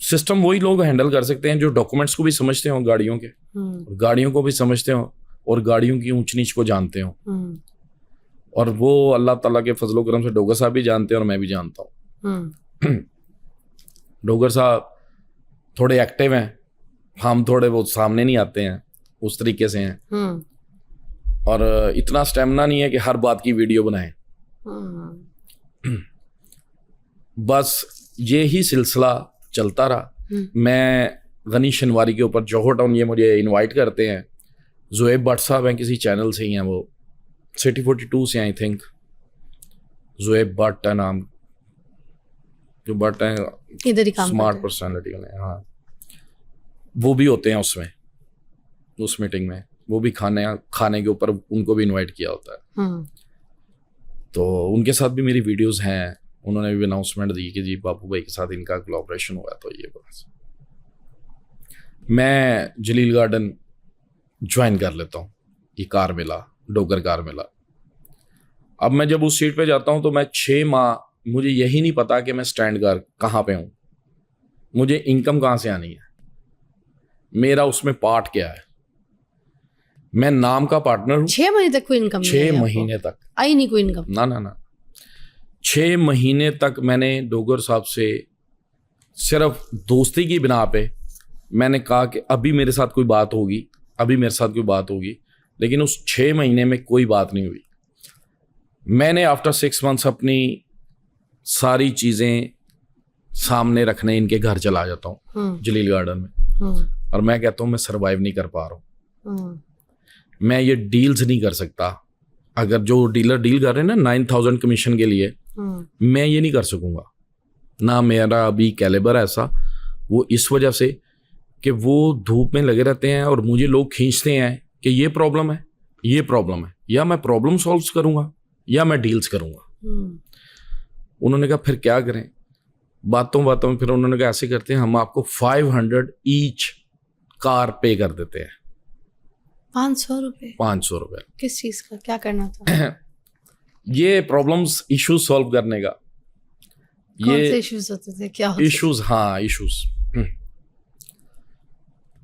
System वही लोग handle कर सकते हैं जो डॉक्यूमेंट्स को भी समझते हो गाड़ियों के, गाड़ियों को भी समझते हो और गाड़ियों की ऊंच नीच को जानते हो। और वो अल्लाह ताला के फजलो करम से डोगर साहब भी जानते हैं और मैं भी जानता हूँ। डोगर साहब थोड़े एक्टिव हैं, हम थोड़े वो सामने नहीं आते हैं, उस तरीके से हैं। और इतना स्टेमिना नहीं है कि हर बात की वीडियो बनाएं। बस ये ही सिलसिला चलता रहा। मैं गनी शनवारी के ऊपर जौहर टाउन, ये मुझे इनवाइट करते हैं। ज़ुएब भट्ट साहब हैं, किसी चैनल से ही हैं, वो सिटी 42 से आई थिंक। ज़ुएब भट्ट है नाम, जो भट्ट हैं इधर ही काम स्मार्ट पर्सनालिटी में। हाँ, वो भी होते हैं उसमें, उस मीटिंग में। वो भी खाने के ऊपर उनको भी इनवाइट किया होता है। तो उनके साथ भी मेरी वीडियोस हैं। उन्होंने भी अनाउंसमेंट दी कि जी बापू भाई के साथ इनका कोलैबोरेशन हुआ। तो ये बस मैं जलील गार्डन ज्वाइन कर लेता हूँ, ये कार मेला, डोगर कार मेला। अब मैं जब उस सीट पे जाता हूँ तो मैं 6 माह मुझे यही नहीं पता कि मैं स्टैंड कार कहाँ पे हूँ, मुझे इनकम कहाँ से आनी है, मेरा उसमें पार्ट क्या है। मैं नाम का पार्टनर हूँ। 6 महीने तक कोई इनकम नहीं 6 महीने तक आई नहीं कोई इनकम? ना 6 महीने तक मैंने डोगर साहब से सिर्फ दोस्ती की बिना पे मैंने कहा कि अभी मेरे साथ कोई बात होगी, अभी मेरे साथ कोई बात होगी, लेकिन उस 6 महीने में कोई बात नहीं हुई। मैंने आफ्टर 6 मंथ्स अपनी सारी चीज़ें सामने रखने इनके घर चला जाता हूँ जलील गार्डन में, और मैं कहता हूँ मैं सर्वाइव नहीं कर पा रहा हूँ, मैं ये डील्स नहीं कर सकता। अगर जो डीलर डील कर रहे हैं ना 9,000 कमीशन के लिए, मैं ये नहीं कर सकूंगा, ना मेरा अभी कैलिबर ऐसा। वो इस वजह से कि वो धूप में लगे रहते हैं और मुझे लोग खींचते हैं कि ये प्रॉब्लम है, ये प्रॉब्लम है, या मैं प्रॉब्लम सॉल्व करूंगा या मैं डील्स करूंगा। उन्होंने कहा फिर क्या करें, बातों बातों में फिर उन्होंने कहा ऐसे करते हैं, हम आपको 500 ईच कार पे कर देते हैं। 500 रुपए? 500 रुपए। किस चीज का, क्या करना था? ये प्रॉब्लम्स, इश्यूज सॉल्व करने का। कौन से इश्यूज होते थे, क्या होते इश्यूज? हाँ, इश्यूज।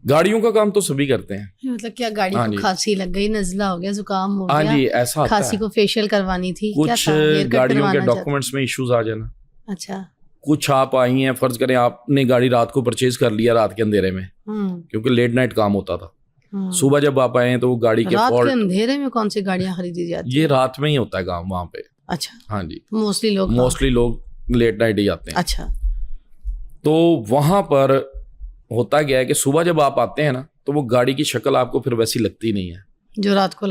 गाड़ियों का काम तो सभी करते हैं। मतलब क्या गाड़ी को खांसी लग गई, नजला हो गया, जुकाम हो गया? हाँ जी, ऐसा होता है। खांसी को फेशियल करवानी थी, कुछ गाड़ियों के डॉक्यूमेंट्स में इश्यूज आ जाना। अच्छा। कुछ आप आई हैं, फर्ज करें आपने गाड़ी रात को परचेज कर लिया रात के अंधेरे में, क्योंकि लेट नाइट काम होता था। सुबह जब आप आए हैं तो वो गाड़ी के रात के अंधेरे में कौन सी गाड़ियां खरीदी जाती? ये रात में ही होता है काम वहाँ पे। अच्छा। हाँ जी, मोस्टली लोग लेट नाइट ही आते हैं। अच्छा। तो वहां पर होता गया है कि सुबह जब आप आते हैं ना तो वो गाड़ी की शक्ल आपको फिर वैसी लगती नहीं है जो रात को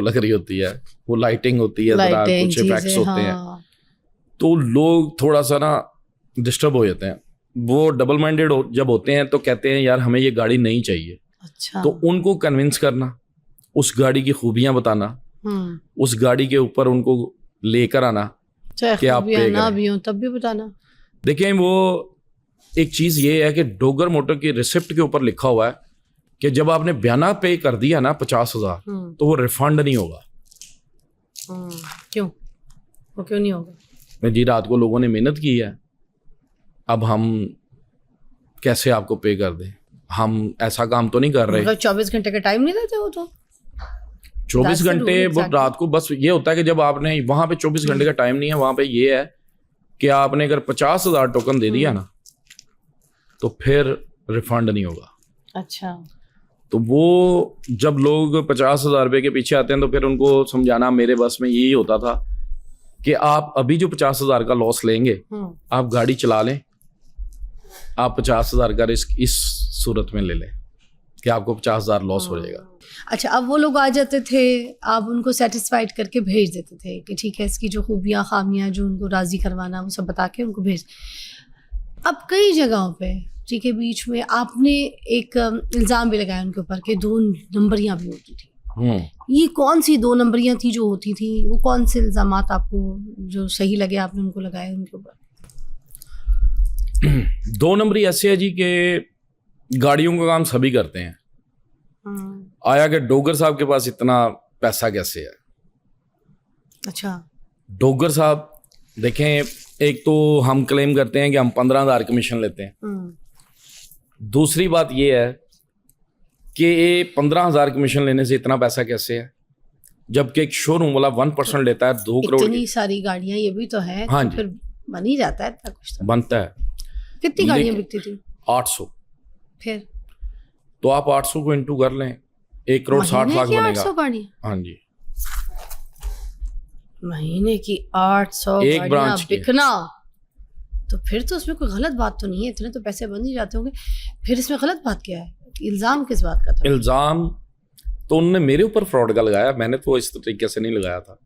लग रही होती है। वो लाइटिंग होती है, कुछ इफेक्ट्स होते हैं, तो लोग थोड़ा सा ना डिस्टर्ब हो जाते हैं। वो डबल माइंडेड जब होते हैं तो कहते हैं यार हमें ये गाड़ी नहीं चाहिए। अच्छा। तो उनको कन्विंस करना, उस गाड़ी की खूबियां बताना, उस गाड़ी के ऊपर उनको लेकर आना, चाहे खूबियां ना भी हो तब भी बताना। देखिए, वो एक चीज ये है कि डोगर मोटर की रिसिप्ट के ऊपर लिखा हुआ है कि जब आपने बयाना पे कर दिया ना 50,000 तो वो रिफंड नहीं होगा। क्यों? वो क्यों नहीं होगा? जी रात को लोगों ने मेहनत की है, अब हम कैसे आपको पे कर दें? हम ऐसा काम तो नहीं कर रहे। 24 घंटे का टाइम नहीं देते वो तो? 24 घंटे वो रात को, बस ये होता है कि जब आपने वहां पे 24 घंटे का टाइम नहीं है, वहां पे ये है कि आपने अगर 50,000 टोकन दे दिया ना तो फिर रिफंड नहीं होगा। अच्छा। तो वो जब लोग 50,000 रुपए के पीछे आते हैं तो फिर उनको समझाना मेरे बस में यही होता था कि आप अभी जो 50,000 का लॉस लेंगे, आप गाड़ी चला लें, आप 50,000 का रिस्क इस सूरत में ले लें कि आपको 50,000 लॉस हो जाएगा। अच्छा, अब वो लोग आ जाते थे, आप उनको सेटिस्फाइड करके भेज देते थे कि ठीक है, इसकी जो खूबियाँ खामियाँ जो उनको राजी करवाना वो सब बता के उनको भेज। अब कई जगहों पे ठीक है बीच में आपने एक इल्ज़ाम भी लगाया उनके ऊपर कि 2 नंबरियाँ भी होती थी। ये कौन सी 2 नंबरियाँ थी जो होती थी? वो कौन से इल्ज़ामात आपको जो सही लगे आपने उनको लगाए उनके ऊपर? 2 नंबरी ऐसे है जी कि गाड़ियों का काम सभी करते हैं। आया कि डोगर साहब के पास इतना पैसा कैसे है? अच्छा। डोगर साहब देखें, एक तो हम क्लेम करते हैं कि हम 15,000 कमीशन लेते हैं, दूसरी बात ये है कि 15,000 कमीशन लेने से इतना पैसा कैसे है, जबकि एक शोरूम वाला 1% लेता है 2 करोड़ इतनी सारी गाड़ियां ये भी तो है, हाँ तो जी। फिर बन ही जाता है इतना कुछ तो। बनता है। कितनी गाड़ियां लेकिन- बिकती थी 800, फिर? तो आप 800 को इंटू कर लें, 1 करोड़ 60 महीने लाख की बनेगा। 800 गाड़ियां? हाँ जी, महीने की 800 एक गाड़ियां ब्रांच की है। बिकना, तो फिर तो उसमें कोई गलत बात तो नहीं है, इतने तो पैसे बन ही जाते होंगे। फिर इसमें गलत बात क्या है? इल्जाम किस बात का था? इल्ज़ाम तो उन्होंने मेरे ऊपर फ्रॉड का लगाया, मैंने तो इस तरीके से नहीं लगाया था।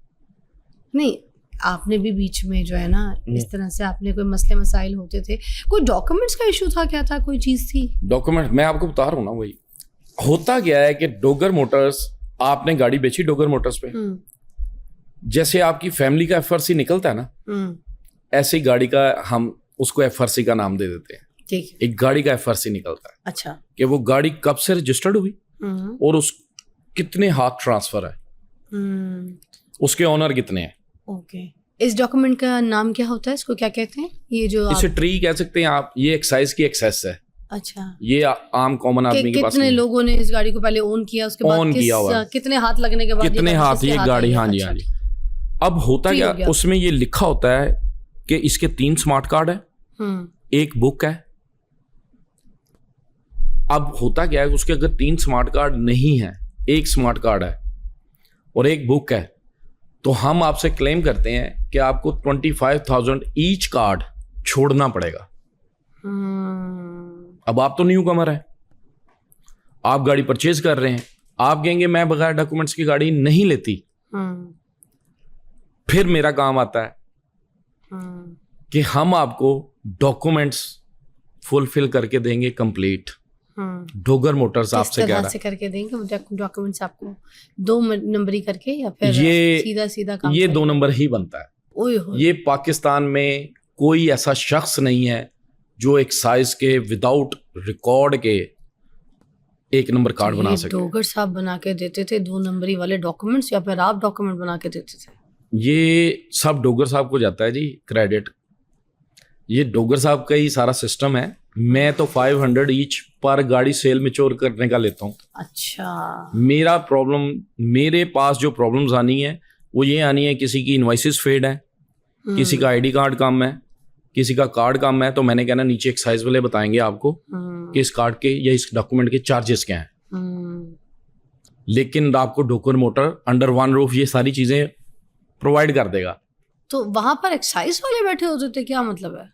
नहीं, आपने भी बीच में जो है ना इस तरह से आपने कोई मसले मसाइल होते थे, कोई डॉक्यूमेंट्स का इशू था, क्या था, कोई चीज थी? डॉक्यूमेंट मैं आपको बता रहा हूँ ना, वही होता क्या है कि डोगर मोटर्स, आपने गाड़ी बेची डोगर मोटर्स पे, जैसे आपकी फैमिली का एफआरसी निकलता है ना, ऐसी गाड़ी का हम उसको एफआरसी का नाम दे देते हैं। ठीक है। एक गाड़ी का एफआरसी निकलता है अच्छा। कि वो गाड़ी कब से रजिस्टर्ड हुई और उस कितने हाथ ट्रांसफर है, उसके ओनर कितने हैं। ओके, इस डॉक्यूमेंट का नाम क्या होता है, इसको क्या कहते हैं? ये जो इसे ट्री कह सकते हैं आप, ये एक्साइज की एक्सेस है। अच्छा, ये आम कॉमन आदमी के पास कितने नहीं है। लोगों ने इस गाड़ी को पहले ओन किया, उसके बाद Own किया हुआ है। कितने हाथ लगने के बाद कितने ये हाथ किसके ये गाड़ी, आई है? हाँ जी, अच्छा, हाँ जी। अब होता Free क्या, हो गया। उसमें ये लिखा होता है कि इसके 3 स्मार्ट कार्ड है, हम्म, एक बुक है। अब होता क्या है, उसके अगर 3 स्मार्ट कार्ड नहीं है, एक स्मार्ट कार्ड है और एक बुक है, तो हम आपसे क्लेम करते हैं कि आपको 25,000 ईच कार्ड छोड़ना पड़ेगा। अब आप तो न्यू कमर है, आप गाड़ी परचेज कर रहे हैं, आप कहेंगे मैं बगैर डॉक्यूमेंट्स की गाड़ी नहीं लेती, फिर मेरा काम आता है कि हम आपको डॉक्यूमेंट्स फुलफिल करके देंगे कंप्लीट। डोगर मोटर्स किस आपसे कह तरह रहा से करके देंगे डॉक्यूमेंट्स आपको? 2 नंबरी करके या फिर ये- सीधा सीधा काम? ये 2 नंबर ही बनता है। ओए होए। ये पाकिस्तान में कोई ऐसा शख्स नहीं है जो एक्साइज के विदाउट रिकॉर्ड के 1 नंबर कार्ड बना ये सके। डोगर साहब बना के देते थे 2 नंबरी वाले डॉक्यूमेंट्स, या फिर आप डॉक्यूमेंट बना के देते थे? ये सब डोगर साहब को जाता है जी क्रेडिट। ये डोगर साहब का ही सारा सिस्टम है। मैं तो 500 ईच पर गाड़ी सेल मैच्योर करने का लेता हूँ। अच्छा। मेरे पास जो प्रॉब्लम्स आनी है वो ये आनी है, किसी की इनवॉइसेस फेड है, किसी का आईडी कार्ड कम है, किसी का कार्ड कम है, तो मैंने कहना नीचे एक्साइज वाले बताएंगे आपको कि इस कार्ड के या इस डॉक्यूमेंट के चार्जेस क्या हैं। लेकिन आपको Dogar motor under one roof ये सारी चीजें प्रोवाइड कर देगा। तो वहां पर एक्साइज वाले बैठे होते थे, क्या मतलब है?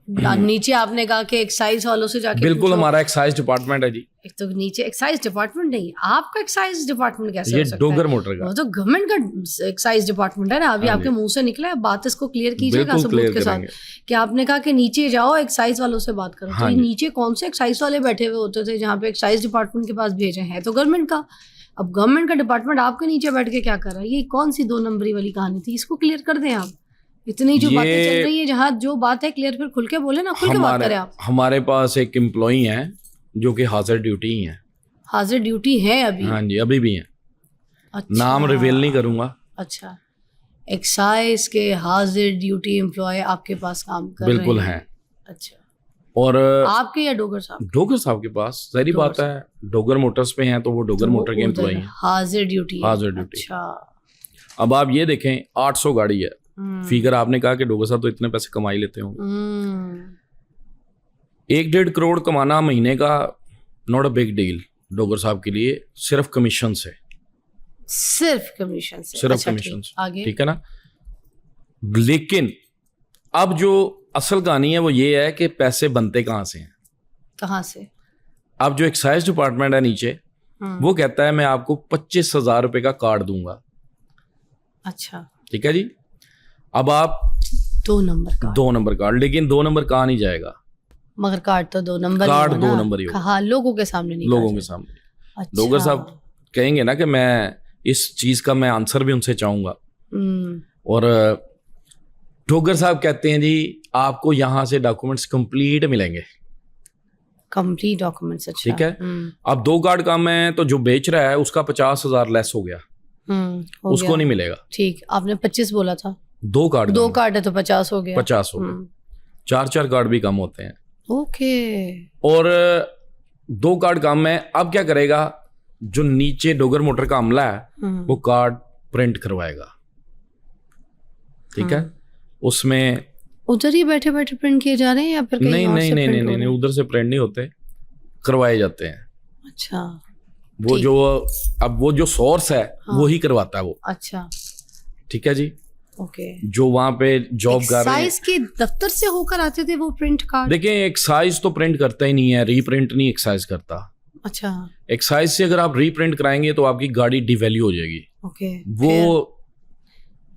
नीचे आपने कहा कि एक्साइज वालों से जाके बिल्कुल, पूछो। हमारा एक्साइज डिपार्टमेंट है जी। एक तो नीचे एक्साइज डिपार्टमेंट नहीं, आपका एक्साइज डिपार्टमेंट कैसे ये हो सकता डोगर है? मोटर का वो तो गवर्नमेंट का एक्साइज डिपार्टमेंट है ना। अभी हाँ आपके जी। मुंह से निकला है, बात इसको क्लियर कीजिएगा बिल्कुल सबूत क्लियर के साथ करेंगे। कि आपने कहा कि नीचे जाओ एक्साइज वालों से बात करो। हाँ तो ये जी। नीचे कौन से एक्साइज वाले बैठे हुए होते थे जहाँ पे एक्साइज डिपार्टमेंट के पास भेजे हैं? तो गवर्नमेंट का। अब गवर्नमेंट का डिपार्टमेंट आपके नीचे बैठ के क्या कर रहा है? ये कौन सी 2 नंबरी वाली कहानी थी? इसको क्लियर कर दें आप। इतनी जो बातें चल रही है, जहाँ जो बात है क्लियर, फिर खुल के बोले ना, खुल के बात करें आप। हमारे पास एक एम्प्लॉई है जो कि हाजिर ड्यूटी ही है। हाजिर ड्यूटी है अभी? हाँ जी, अभी भी है। अच्छा। नाम रिवील नहीं करूंगा। अच्छा, एक्साइज के हाजिर ड्यूटी एम्प्लॉय आपके पास काम कर बिल्कुल रहे हैं? हैं। अच्छा, और आपके या डोगर साहब? डोगर साहब के पास, जाहिर डोगर बात है, डोगर मोटर्स पे हैं तो वो डोगर मोटर के एम्प्लॉई हैं। हाजिर ड्यूटी है। हाजिर ड्यूटी। अच्छा। अब आप ये देखें, 800 गाड़ी है। फिगर आपने कहा कि डोगर साहब तो इतने पैसे कमाई लेते होंगे। 1-1.5 करोड़ कमाना महीने का not a big deal Dogar साहब के लिए, सिर्फ कमीशन से। सिर्फ कमीशन से? सिर्फ अच्छा, कमीशन से, आगे? ठीक है ना। लेकिन अब जो असल कहानी है वो ये है कि पैसे बनते कहाँ से हैं। कहाँ से? अब जो एक्साइज डिपार्टमेंट है नीचे, वो कहता है मैं आपको 25,000 रुपए का कार्ड दूंगा। अच्छा, ठीक है जी। अब आप 2 नंबर का? 2 नंबर कार्ड, लेकिन 2 नंबर कहाँ नहीं जाएगा, मगर कार्ड तो 2 नंबर कार्ड 2 नंबर ही होगा। हाँ, लोगों के सामने नहीं, लोगों के सामने। अच्छा। डोगर साहब कहेंगे ना कि मैं इस चीज का मैं आंसर भी उनसे चाहूंगा। और डोगर साहब कहते हैं जी आपको यहाँ से डॉक्यूमेंट्स कंप्लीट मिलेंगे। Complete documents? अच्छा, ठीक है। अब 2 कार्ड कम है तो जो बेच रहा है उसका 50,000 लेस हो गया, हो उसको गया। नहीं मिलेगा। ठीक, आपने 25 बोला था। 2 कार्ड 2 कार्ड है तो 50 हो गया। 50 हो गया। 4-4 कार्ड भी कम होते हैं। ओके। और 2 कार्ड काम में। अब क्या करेगा, जो नीचे डोगर मोटर का अमला है वो कार्ड प्रिंट करवाएगा, ठीक है। उसमें उधर ही बैठे बैठे प्रिंट किए जा रहे हैं या फिर कहीं नहीं और नहीं से नहीं print नहीं हो नहीं रहे हैं? उधर से प्रिंट नहीं होते, करवाए जाते हैं। अच्छा वो ठीक। जो अब वो जो सोर्स है हाँ। वो ही करवाता है वो, अच्छा ठीक है जी। ओके। जो वहां पे जॉब कर रहे हैं, एक्साइज के दफ्तर से होकर आते थे वो प्रिंट कार्ड? देखिए एक्साइज तो प्रिंट करता ही नहीं है, रीप्रिंट नहीं एक्साइज करता। अच्छा एक्साइज से अगर आप रीप्रिंट कराएंगे तो आपकी गाड़ी डिवैल्यू हो जाएगी। ओके। वो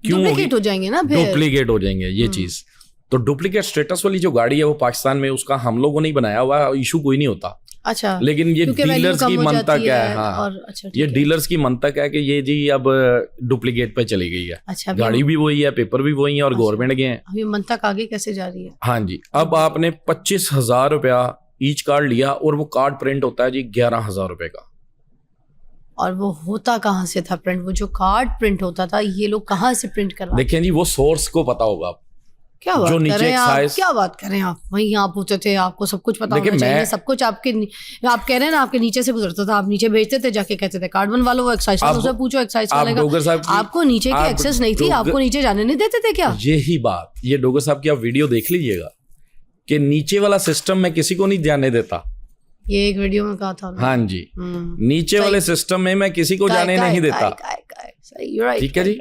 क्यों होगी? डुप्लीकेट हो जाएंगे ना फिर। डुप्लीकेट हो जाएंगे ये चीज। तो डुप्लीकेट स्टेटस वाली जो गाड़ी है वो पाकिस्तान में, उसका हम लोगों ने ही बनाया हुआ, इशू कोई नहीं होता। अच्छा लेकिन ये क्योंकि value डीलर्स कम की हो मंतक जाती है, हाँ, और अच्छा ये ठीक है। डीलर्स की मंतक है कि ये जी अब डुप्लीकेट पे चली गई है। अच्छा गाड़ी भी वही है, पेपर भी वही है और अच्छा। गवर्नमेंट के हैं। अभी मन तक आगे कैसे जा रही है? हाँ जी। अब आपने 25,000 रुपया ईच कार्ड लिया और वो कार्ड प्रिंट होता है जी 11,000 रुपए का। और वो होता कहाँ से था प्रिंट? वो जो कार्ड प्रिंट होता था ये लोग कहाँ से प्रिंट करवाते? देखें जी वो सोर्स को पता होगा। क्या बात जो कर नीचे रहे हैं आप? एक्साइज- क्या बात कर रहे हैं आप? वहीं आप होते थे, आपको सब कुछ पता देखिए, होना चाहिए, मैं- सब कुछ आपके आप कह रहे हैं ना आपके नीचे से गुजरता था, आप नीचे भेजते थे, जाके कहते थे कार्ड बनवा लो, वो एक्साइज आप- उससे पूछो, एक्साइज आप वाले डोगर साहब का। की- आपको नीचे की आप एक्सेस नहीं थी, डोगर- आपको नीचे जाने नहीं देते थे क्या? यही बात, ये डोगर साहब की आप वीडियो देख लीजिएगा कि नीचे वाला सिस्टम मैं किसी को नहीं जाने देता। ये एक वीडियो में कहा था। हाँ जी, नीचे वाले सिस्टम में मैं किसी को जाने नहीं देता, ठीक है जी।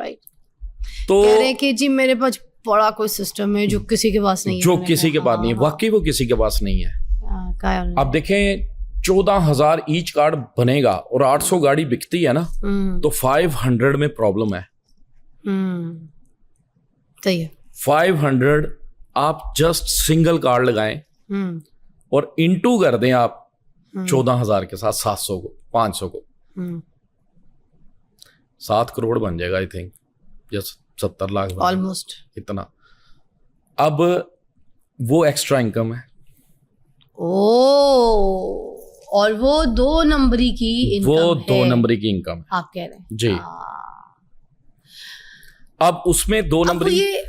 तो कह रहे हैं कि जी मेरे पास बड़ा कोई सिस्टम है जो किसी के पास नहीं है। जो मैंने किसी के कहा, पास नहीं है, हाँ, वाकई वो किसी के पास नहीं है। हाँ, कहा है उन्होंने। अब देखें 14,000 ईच कार्ड बनेगा और 800 गाड़ी बिकती है ना, तो 500 में प्रॉब्लम है। सही है। 500 आप जस्ट सिंगल कार्ड लगाएं और इंटू कर दें आप 14,000 के साथ 700 को, 500 को, 7 करोड़ बन जाएगा आई थिंक, या 70 लाख ऑलमोस्ट इतना। अब वो एक्स्ट्रा इनकम है, ओ, और वो 2 नंबरी की इनकम वो है, 2 नंबरी की इनकम है आप कह रहे हैं जी। अब उसमें 2 अब नंबरी ये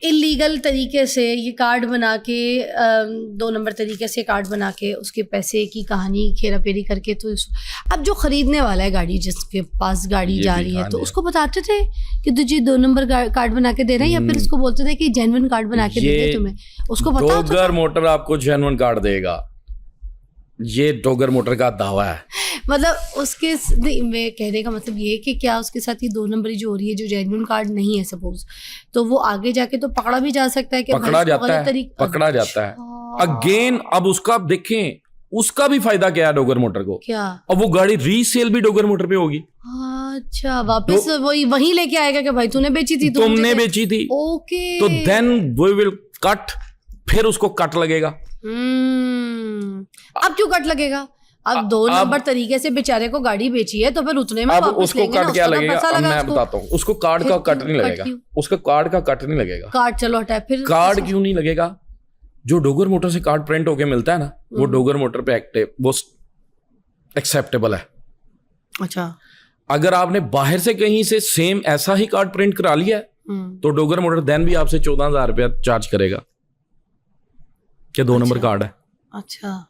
इलीगल तरीके से ये कार्ड बना के 2 नंबर तरीके से कार्ड बना के उसके पैसे की कहानी खेरा पेरी करके, तो अब जो खरीदने वाला है गाड़ी, जिसके पास गाड़ी ये जा भी रही है, हाँ तो जी। उसको बताते थे कि तुझे 2 नंबर कार्ड बना के दे रहे हैं, या फिर उसको बोलते थे कि जेन्युइन कार्ड बना के दे ये दे तुम्हें, उसको पता होता डोगर मोटर आपको जेन्युइन कार्ड देगा, ये डोगर मोटर का दावा है। मतलब उसके नहीं, मैं कहने का मतलब ये है कि क्या उसके साथ ये 2 नंबरी जो हो रही है, जो जेन्युइन कार्ड नहीं है सपोज, तो वो आगे जाके तो पकड़ा भी जा सकता है कि पकड़ा भाई इसको जाता गलत है, तरीके- पकड़ा जाता है अच्छा। अगेन। अब उसका आप देखें, उसका भी फायदा क्या है डोगर मोटर को, क्या? अब वो गाड़ी रीसेल भी डोगर मोटर पे होगी। अच्छा, वापस वही वहीं लेके आएगा कि भाई तूने बेची थी, तुमने बेची थी, ओके, तो देन वी विल कट, फिर उसको कट लगेगा। अब क्यों कट लगेगा? अब 2 नंबर तरीके से बेचारे को गाड़ी बेची है, तो फिर उतने में अब वापस उसको लेंगे ना, कट क्या उसका तो लगेगा, पैसा अब लगा मैं उसको। बताता हूँ। उसको कार्ड का फिर कट क्यों? नहीं कट लगेगा, क्यों? उसका कार्ड का कट नहीं लगेगा। कार्ड चलो हटाए, फिर कार्ड क्यों नहीं लगेगा? जो डोगर मोटर से कार्ड प्रिंट होके मिलता है ना, वो डोगर मोटर पे एक्टिव, वो एक्सेप्टेबल है। अच्छा, अगर आपने बाहर से कहीं से सेम ऐसा ही कार्ड प्रिंट करा लिया है, तो डोगर मोटर देन भी आपसे 14,000 रुपया चार्ज करेगा कि 2 नंबर कार्ड है। अच्छा,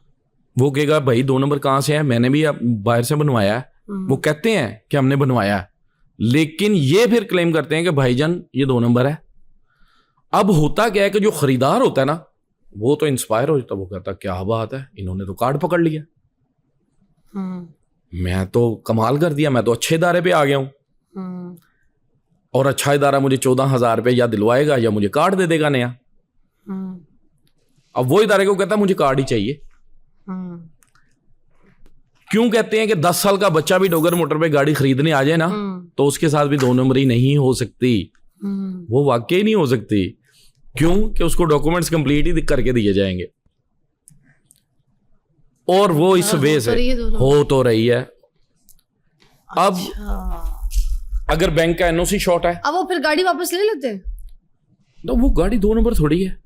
वो कहेगा भाई 2 नंबर कहाँ से है, मैंने भी बाहर से बनवाया है। वो कहते हैं कि हमने बनवाया है, लेकिन ये फिर क्लेम करते हैं कि भाईजान ये 2 नंबर है। अब होता क्या है कि जो खरीदार होता है ना, वो तो इंस्पायर हो जाता, वो कहता क्या बात है, इन्होंने तो कार्ड पकड़ लिया, मैं तो कमाल कर दिया, मैं तो अच्छे इदारे पे आ गया हूं, और अच्छा इदारा मुझे 14,000 रुपये या दिलवाएगा या मुझे कार्ड दे देगा नया। अब वो इदारे को कहता है मुझे कार्ड ही चाहिए। क्यों कहते हैं कि 10 साल का बच्चा भी डोगर मोटर पे गाड़ी खरीदने आ जाए ना, तो उसके साथ भी 2 नंबरी नहीं हो सकती, वो वाकई नहीं हो सकती। क्यों? कि उसको डॉक्यूमेंट्स कंप्लीट ही करके दिए जाएंगे, और वो इस वे से हो तो रही है। अब अगर बैंक का एनओसी शॉर्ट है, अब वो फिर गाड़ी वापस ले लेते हैं, तो वो गाड़ी 2 नंबर थोड़ी है,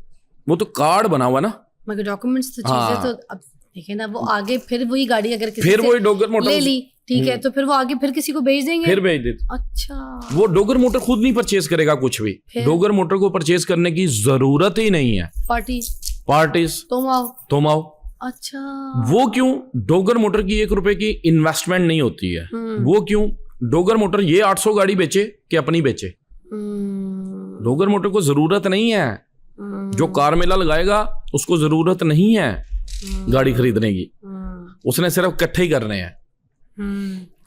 वो तो कार्ड बना हुआ ना, मगर डॉक्यूमेंट्स तो चीजें हाँ। तो अब देखिए ना, वो आगे फिर वही गाड़ी अगर किसी फिर से वही डोगर मोटर ले ली ठीक है, तो फिर वो आगे फिर किसी को भेज देंगे? फिर भेज देते। अच्छा, वो डोगर मोटर खुद नहीं परचेज करेगा कुछ भी। फिर? डोगर मोटर को परचेज करने की जरूरत ही नहीं है। पार्टीज तुम आओ। अच्छा, वो क्यों? डोगर मोटर की 1 रुपए की इन्वेस्टमेंट नहीं होती है। वो क्यों? डोगर मोटर ये 800 गाड़ी बेचे कि अपनी बेचे। डोगर मोटर को जरूरत नहीं है। जो कार मेला लगाएगा उसको जरूरत नहीं है गाड़ी खरीदने की, उसने सिर्फ इकट्ठे ही करने हैं।